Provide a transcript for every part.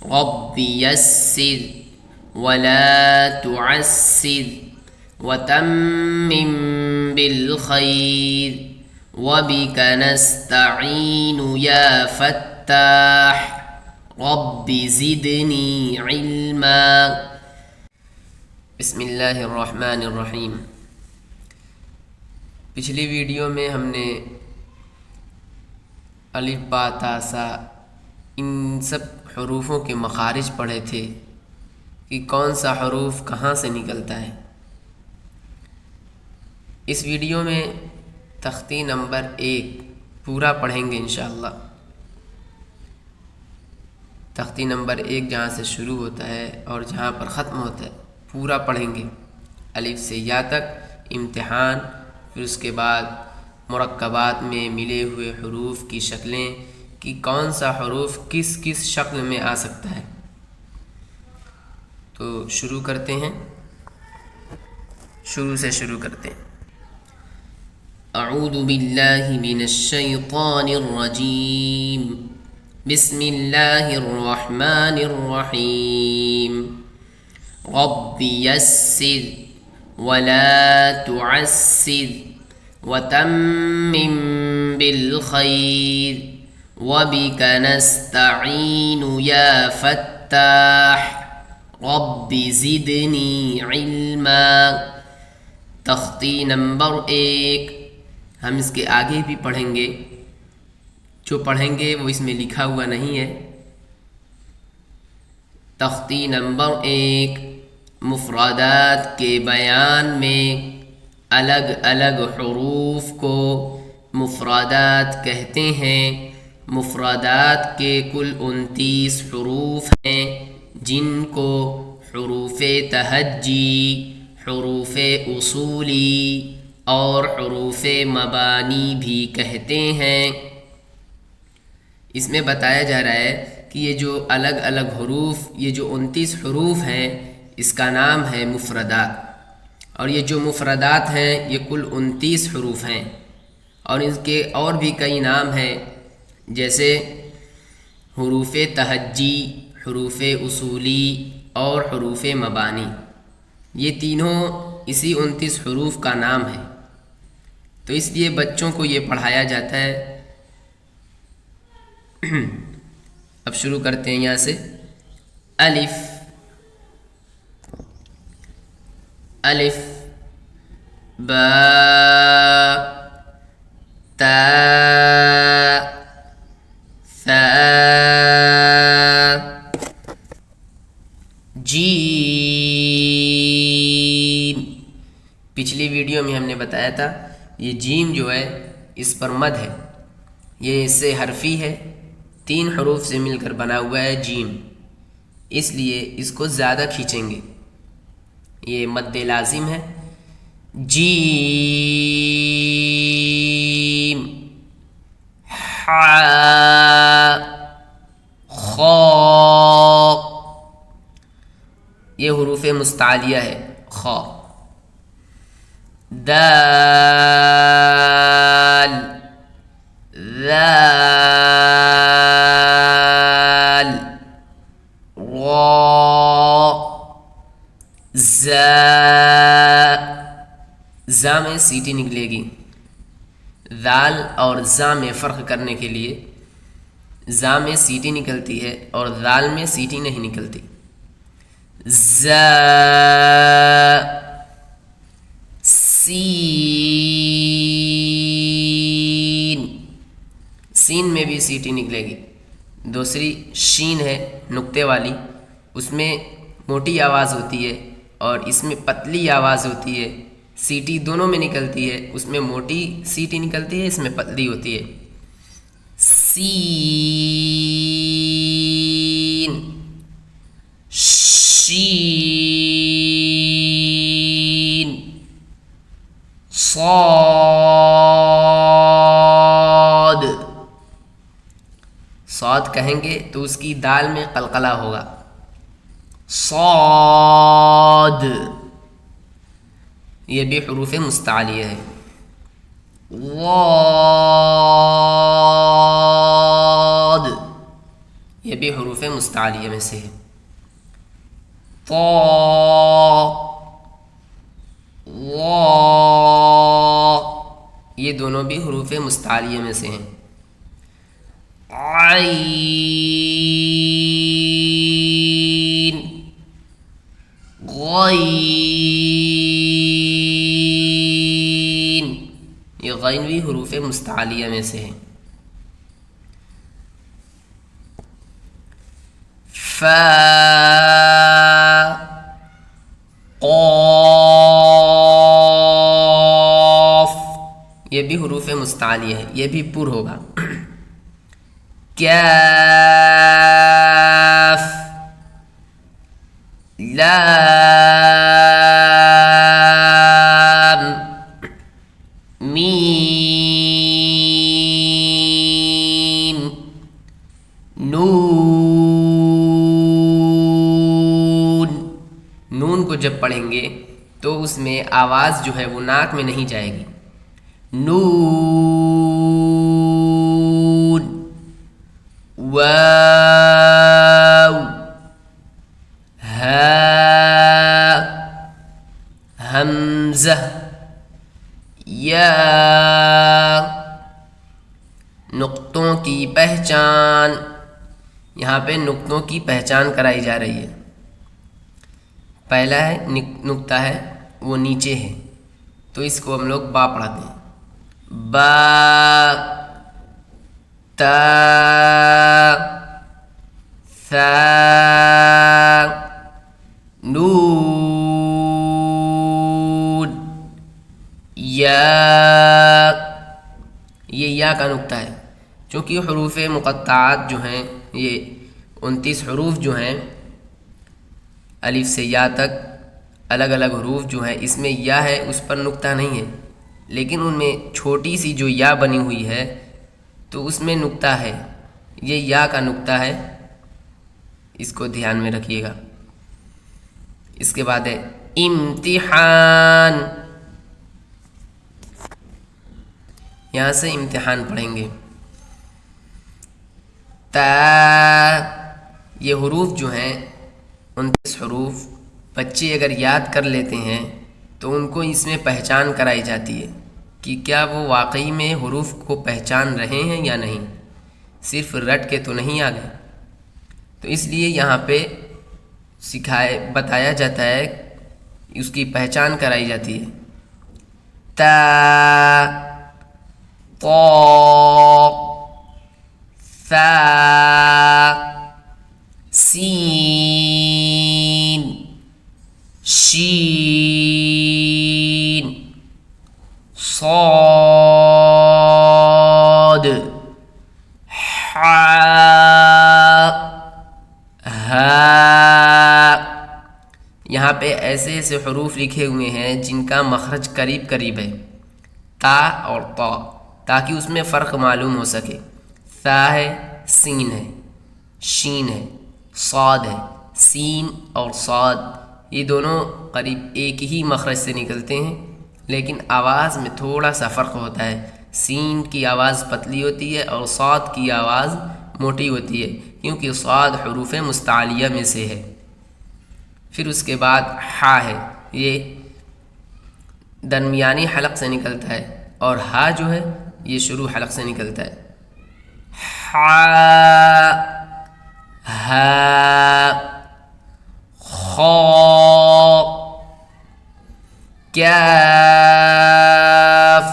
رب يسر ولا تعسر وتمم بالخير وبك نستعين يا فتاح رب زدنی علما۔ بسم اللہ الرحمن الرحیم۔ پچھلی ویڈیو میں ہم نے الف با تا سا ان سب حروفوں کے مخارج پڑھے تھے کہ کون سا حروف کہاں سے نکلتا ہے۔ اس ویڈیو میں تختی نمبر 1 پورا پڑھیں گے انشاءاللہ۔ تختی نمبر 1 جہاں سے شروع ہوتا ہے اور جہاں پر ختم ہوتا ہے پورا پڑھیں گے، الف سے یا تک امتحان، پھر اس کے بعد مرکبات میں ملے ہوئے حروف کی شکلیں کہ کون سا حروف کس کس شکل میں آ سکتا ہے۔ تو شروع کرتے ہیں، شروع سے شروع کرتے ہیں۔ اعوذ باللہ من الشیطان الرجیم، بسم اللہ الرحمن الرحیم۔ رب یسر ولا تعسر وتمم بالخیر وبک نستعین یا فتاح رب زدنی علما۔ تختی نمبر 1 ہم اس کے آگے بھی پڑھیں گے، جو پڑھیں گے وہ اس میں لکھا ہوا نہیں ہے۔ تختی نمبر 1 مفردات کے بیان میں الگ الگ حروف کو مفردات کہتے ہیں۔ مفردات کے کل 29 حروف ہیں جن کو حروف تہجی، حروف اصولی اور حروف مبانی بھی کہتے ہیں۔ اس میں بتایا جا رہا ہے کہ یہ جو الگ الگ حروف، یہ جو 29 حروف ہیں، اس کا نام ہے مفردات، اور یہ جو مفردات ہیں یہ کل 29 حروف ہیں، اور اس کے اور بھی کئی نام ہیں جیسے حروف تہجی، حروف اصولی اور حروف مبانی۔ یہ تینوں اسی 29 حروف کا نام ہے، تو اس لیے بچوں کو یہ پڑھایا جاتا ہے۔ اب شروع کرتے ہیں یہاں سے۔ الف، الف، با، تا، ثا، جیم۔ پچھلی ویڈیو میں ہم نے بتایا تھا یہ جیم جو ہے اس پر مد ہے، یہ اس سے حرفی ہے، 3 حروف سے مل کر بنا ہوا ہے جیم، اس لیے اس کو زیادہ کھینچیں گے، یہ مد لازم ہے۔ جیم، حا، خا، یہ حروف مستعلیہ ہے، خا۔ دال، ذال، را، زا، زا میں سیٹی نکلے گی۔ ذال اور زا میں فرق کرنے کے لیے زا میں سیٹی نکلتی ہے اور ذال میں سیٹی نہیں نکلتی۔ زا، سین، سین میں بھی سیٹی نکلے گی۔ دوسری شین ہے نقطے والی، اس میں موٹی آواز ہوتی ہے اور اس میں پتلی آواز ہوتی ہے، سیٹی دونوں میں نکلتی ہے، اس میں موٹی سیٹی نکلتی ہے، اس میں پتلی ہوتی ہے۔ سین، شین، صاد، صاد کہیں گے تو اس کی دال میں قلقلہ ہوگا، صاد، یہ بھی حروف مستعلیہ ہے۔ ضاد، یہ بھی حروف مستعلیہ میں سے ہے. طا وا، یہ دونوں بھی حروف مستعلیہ میں سے ہیں. عین غین، یہ غین بھی حروف مستعلیہ میں سے ہے. فا قاف، یہ بھی حروف مستعلیہ ہے، یہ بھی پر ہوگا. کاف لام میم نون. نون کو جب پڑھیں گے تو اس میں آواز جو ہے وہ ناک میں نہیں جائے گی. نون. واو ہا حمزہ یا. نقطوں کی پہچان، یہاں پہ نقطوں کی پہچان کرائی جا رہی ہے. پہلا ہے نقطہ ہے وہ نیچے ہے، تو اس کو ہم لوگ با پڑھاتے ہیں. با تا ثا نون یا. یہ یا کا نقطہ ہے. چونکہ حروف مقطعات جو ہیں، یہ 29 حروف جو ہیں الف سے یا تک الگ الگ حروف جو ہیں، اس میں یا ہے، اس پر نقطہ نہیں ہے. لیکن ان میں چھوٹی سی جو یا بنی ہوئی ہے تو اس میں نقطہ ہے. یہ یا کا نقطہ ہے، اس کو دھیان میں رکھیے گا. اس کے بعد ہے امتحان. یہاں سے امتحان پڑھیں گے. تا، یہ حروف جو ہیں 29 حروف بچے اگر یاد کر لیتے ہیں تو ان کو اس میں پہچان کرائی جاتی ہے کہ کیا وہ واقعی میں حروف کو پہچان رہے ہیں یا نہیں، صرف رٹ کے تو نہیں آ گئے. تو اس لیے یہاں پہ بتایا جاتا ہے، اس کی پہچان کرائی جاتی ہے. تا طا ثا سین شین صاد حا ہا. یہاں پہ ایسے ایسے حروف لکھے ہوئے ہیں جن کا مخرج قریب قریب ہے، تا اور طا، تاکہ اس میں فرق معلوم ہو سکے. ثا ہے، سین ہے، شین ہے، صاد ہے. سین اور صاد یہ دونوں قریب ایک ہی مخرج سے نکلتے ہیں، لیکن آواز میں تھوڑا سا فرق ہوتا ہے. سین کی آواز پتلی ہوتی ہے اور صاد کی آواز موٹی ہوتی ہے، کیونکہ صاد حروف مستعلیہ میں سے ہے. پھر اس کے بعد ہا ہے، یہ درمیانی حلق سے نکلتا ہے، اور ہا جو ہے یہ شروع حلق سے نکلتا ہے. ہا ہا خا کاف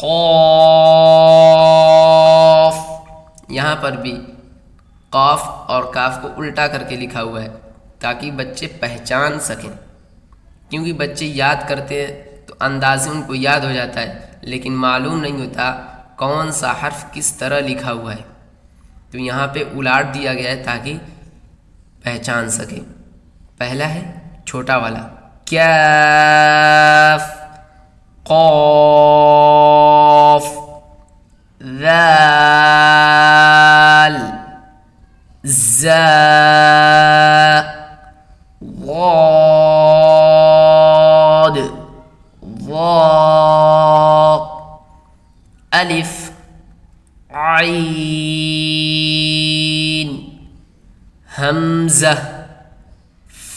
قاف. یہاں پر بھی قاف اور کاف کو الٹا کر کے لکھا ہوا ہے تاکہ بچے پہچان سکیں. کیونکہ بچے یاد کرتے ہیں تو اندازے ان کو یاد ہو جاتا ہے، لیکن معلوم نہیں ہوتا کون سا حرف کس طرح لکھا ہوا ہے. تو یہاں پہ الٹ دیا گیا ہے تاکہ پہچان سکے. پہلا ہے چھوٹا والا کاف قاف ذال زا ضاد ضا الف عین حمزہ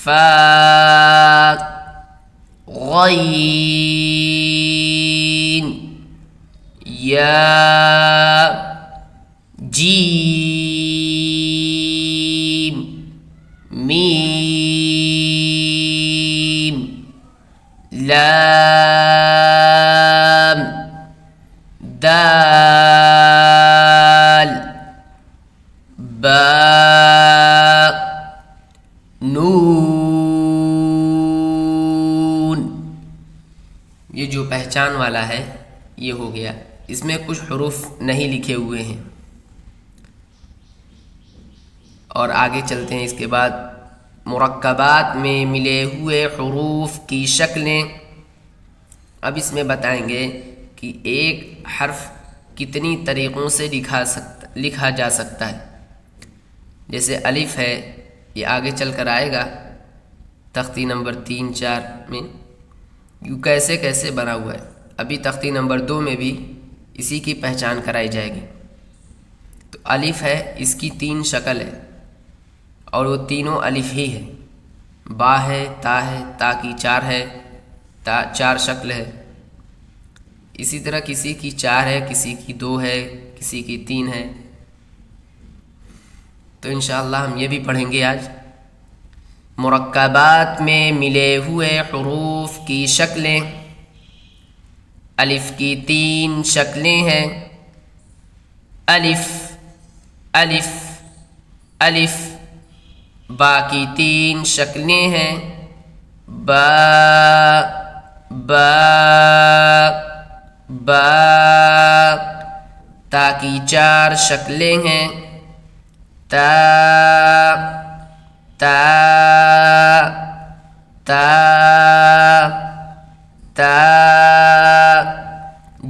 فا غین یا جیم میم لام دال با نون. یہ جو پہچان والا ہے یہ ہو گیا. اس میں کچھ حروف نہیں لکھے ہوئے ہیں. اور آگے چلتے ہیں. اس کے بعد مرکبات میں ملے ہوئے حروف کی شکلیں. اب اس میں بتائیں گے کہ ایک حرف کتنی طریقوں سے لکھا جا سکتا ہے. جیسے الف ہے، یہ آگے چل کر آئے گا تختی نمبر 3 4 میں یوں کیسے کیسے بنا ہوا ہے. ابھی تختی نمبر 2 میں بھی اسی کی پہچان کرائی جائے گی. تو الف ہے، اس کی 3 شکل ہے اور وہ تینوں الف ہی ہے. با ہے، تا کی 4 ہے، 4 شکل ہے. اسی طرح کسی کی 4 ہے، کسی کی 2 ہے، کسی کی 3 ہے. تو انشاءاللہ ہم یہ بھی پڑھیں گے آج. مرکبات میں ملے ہوئے حروف کی شکلیں. الف کی 3 شکلیں ہیں. الف الف الف. با کی 3 شکلیں ہیں. با با با. تا کی 4 شکلیں ہیں. تا تا تا تا.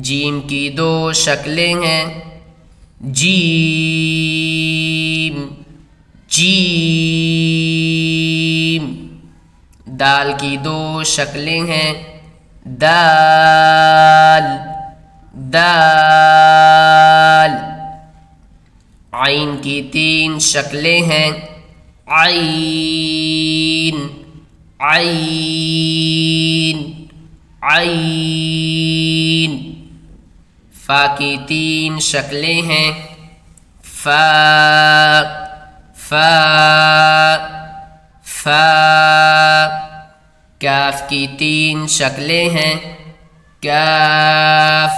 جیم کی 2 شکلیں ہیں. جیم جیم. دال کی 2 شکلیں ہیں. دال دال. عین کی 3 شکلیں ہیں. عین عین عین. فا کی 3 شکلیں ہیں. فا فا فا. کاف کی 3 شکلیں ہیں. کاف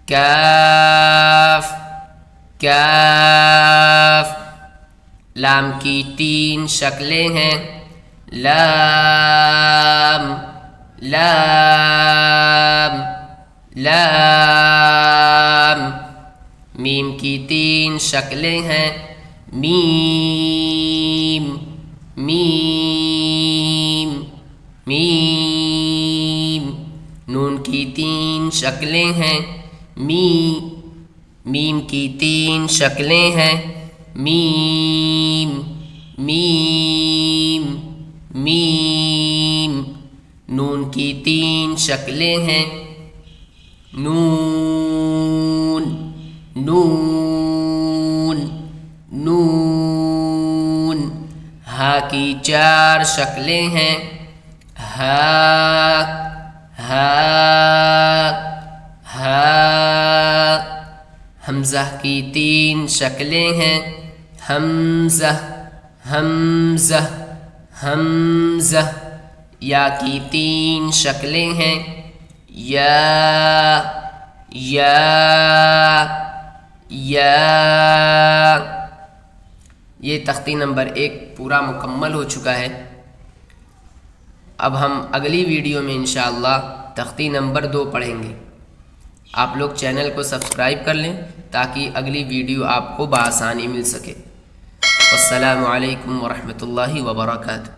کاف کاف. لام کی 3 شکلیں ہیں. لام لام لام. میم کی 3 شکلیں ہیں. میم میم میم. نون کی 3 شکلیں ہیں. میم کی 3 شکلیں ہیں. میم میم میم. نون کی 3 شکلیں ہیں. نون نون نون. ہا کی 4 شکلیں ہیں. ہا ہا ہا. حمزہ کی 3 شکلیں ہیں. حمزہ حمزہ حمزہ. یا کی 3 شکلیں ہیں. یا یا یا. یہ تختی نمبر 1 پورا مکمل ہو چکا ہے. اب ہم اگلی ویڈیو میں انشاءاللہ تختی نمبر 2 پڑھیں گے. آپ لوگ چینل کو سبسکرائب کر لیں تاکہ اگلی ویڈیو آپ کو بآسانی مل سکے. السلام علیکم ورحمۃ اللہ وبرکاتہ.